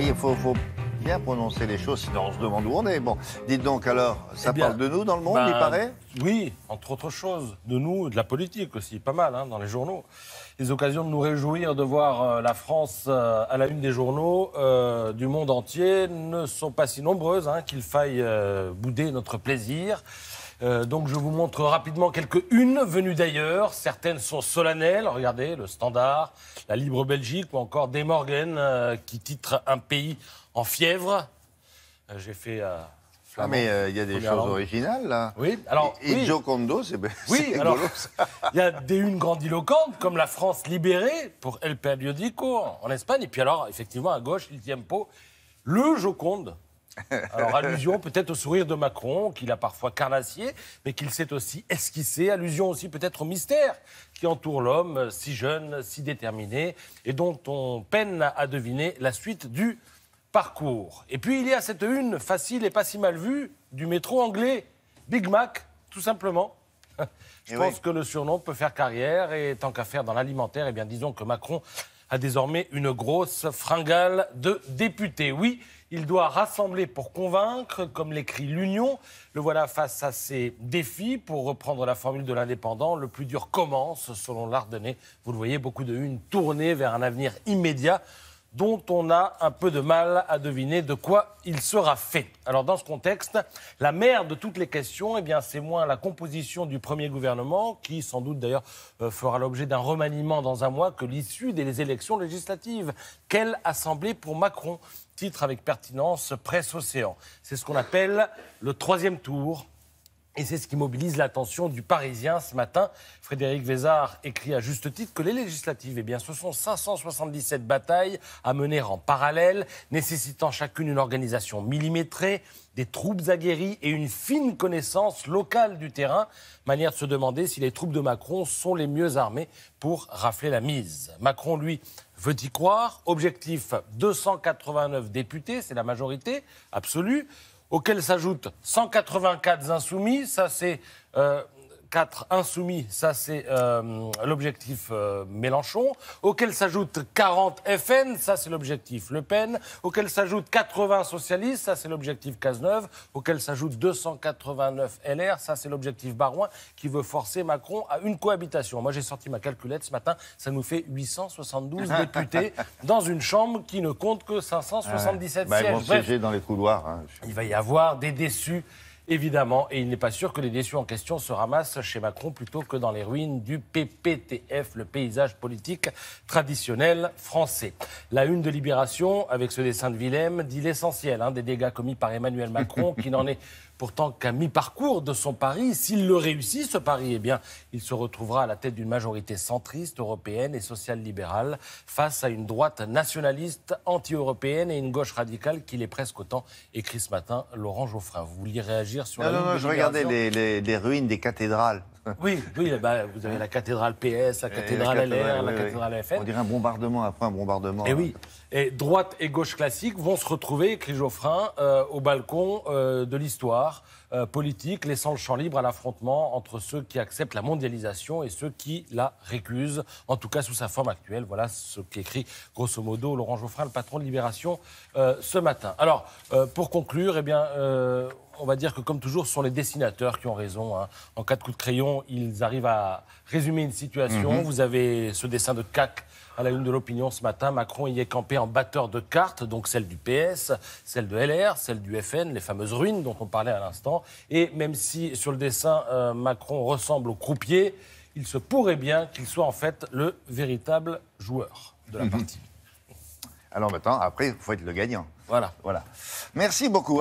il faut bien prononcer les choses, sinon on se demande où on est. Bon, dites donc alors, ça parle de nous dans le monde, il paraît? Oui, entre autres choses, de nous, de la politique aussi, pas mal, dans les journaux. Les occasions de nous réjouir de voir la France à la une des journaux du monde entier ne sont pas si nombreuses qu'il faille bouder notre plaisir. Donc je vous montre rapidement quelques unes venues d'ailleurs. Certaines sont solennelles. Regardez, le Standard, la Libre Belgique ou encore De Morgen qui titre un pays en fièvre. J'ai fait... Ah mais il y a des choses originales là. Oui, alors... Et Giocondo, c'est rigolo, ça. Il y a des unes grandiloquentes comme la France libérée pour El Periódico en Espagne. Et puis alors, effectivement, à gauche, Il Tiempo, le Joconde. Alors, allusion peut-être au sourire de Macron, qu'il a parfois carnassier, mais qu'il sait aussi esquisser. Allusion aussi peut-être au mystère qui entoure l'homme, si jeune, si déterminé, et dont on peine à deviner la suite du parcours. Et puis, il y a cette une facile et pas si mal vue du métro anglais, Big Mac, tout simplement. Je pense que le surnom peut faire carrière, et tant qu'à faire dans l'alimentaire, eh bien, disons que Macron a désormais une grosse fringale de député. Oui, il doit rassembler pour convaincre, comme l'écrit l'Union. Le voilà face à ses défis. Pour reprendre la formule de l'indépendant, le plus dur commence, selon l'Ardennais. Vous le voyez, beaucoup de unes tournées vers un avenir immédiat dont on a un peu de mal à deviner de quoi il sera fait. Alors, dans ce contexte, la mère de toutes les questions, eh bien, c'est moins la composition du premier gouvernement, qui, sans doute, d'ailleurs, fera l'objet d'un remaniement dans un mois, que l'issue des élections législatives. Quelle assemblée pour Macron? Titre avec pertinence Presse Océan. C'est ce qu'on appelle le troisième tour. Et c'est ce qui mobilise l'attention du Parisien ce matin. Frédéric Vézard écrit à juste titre que les législatives, eh bien, ce sont 577 batailles à mener en parallèle, nécessitant chacune une organisation millimétrée, des troupes aguerries et une fine connaissance locale du terrain. Manière de se demander si les troupes de Macron sont les mieux armées pour rafler la mise. Macron, lui, veut y croire. Objectif 289 députés, c'est la majorité absolue, auxquels s'ajoutent 184 insoumis, ça c'est 4 insoumis, ça c'est l'objectif Mélenchon, auxquels s'ajoutent 40 FN, ça c'est l'objectif Le Pen, auxquels s'ajoutent 80 socialistes, ça c'est l'objectif Cazeneuve, auxquels s'ajoutent 289 LR, ça c'est l'objectif Barouin, qui veut forcer Macron à une cohabitation. Moi j'ai sorti ma calculette ce matin, ça nous fait 872 députés dans une chambre qui ne compte que 577 sièges. Ils vont siéger dans les couloirs. Il va y avoir des déçus, évidemment, et il n'est pas sûr que les déçus en question se ramassent chez Macron plutôt que dans les ruines du PPTF, le paysage politique traditionnel français. La une de Libération, avec ce dessin de Willem, dit l'essentiel des dégâts commis par Emmanuel Macron, qui n'en est pourtant qu'à mi-parcours de son pari. S'il le réussit, ce pari, eh bien, il se retrouvera à la tête d'une majorité centriste, européenne et social-libérale, face à une droite nationaliste, anti-européenne et une gauche radicale qu'il est presque autant, écrit ce matin Laurent Geoffrin. Vous vouliez réagir sur la une de je regardais les ruines des cathédrales. Oui, vous avez la cathédrale PS, la cathédrale LR, la cathédrale FN. On dirait un bombardement après un bombardement. Et oui. Et droite et gauche classique vont se retrouver, écrit Geoffrin, au balcon de l'histoire politique, laissant le champ libre à l'affrontement entre ceux qui acceptent la mondialisation et ceux qui la récusent, en tout cas sous sa forme actuelle. Voilà ce qu'écrit grosso modo Laurent Geoffrin, le patron de Libération, ce matin. Alors, pour conclure, eh bien... on va dire que, comme toujours, ce sont les dessinateurs qui ont raison. En 4 coups de crayon, ils arrivent à résumer une situation. Vous avez ce dessin de CAC à la une de l'Opinion ce matin. Macron y est campé en batteur de cartes, donc celle du PS, celle de LR, celle du FN, les fameuses ruines dont on parlait à l'instant. Et même si, sur le dessin, Macron ressemble au croupier, il se pourrait bien qu'il soit en fait le véritable joueur de la partie. Alors maintenant, après, il faut être le gagnant. Voilà. Merci beaucoup.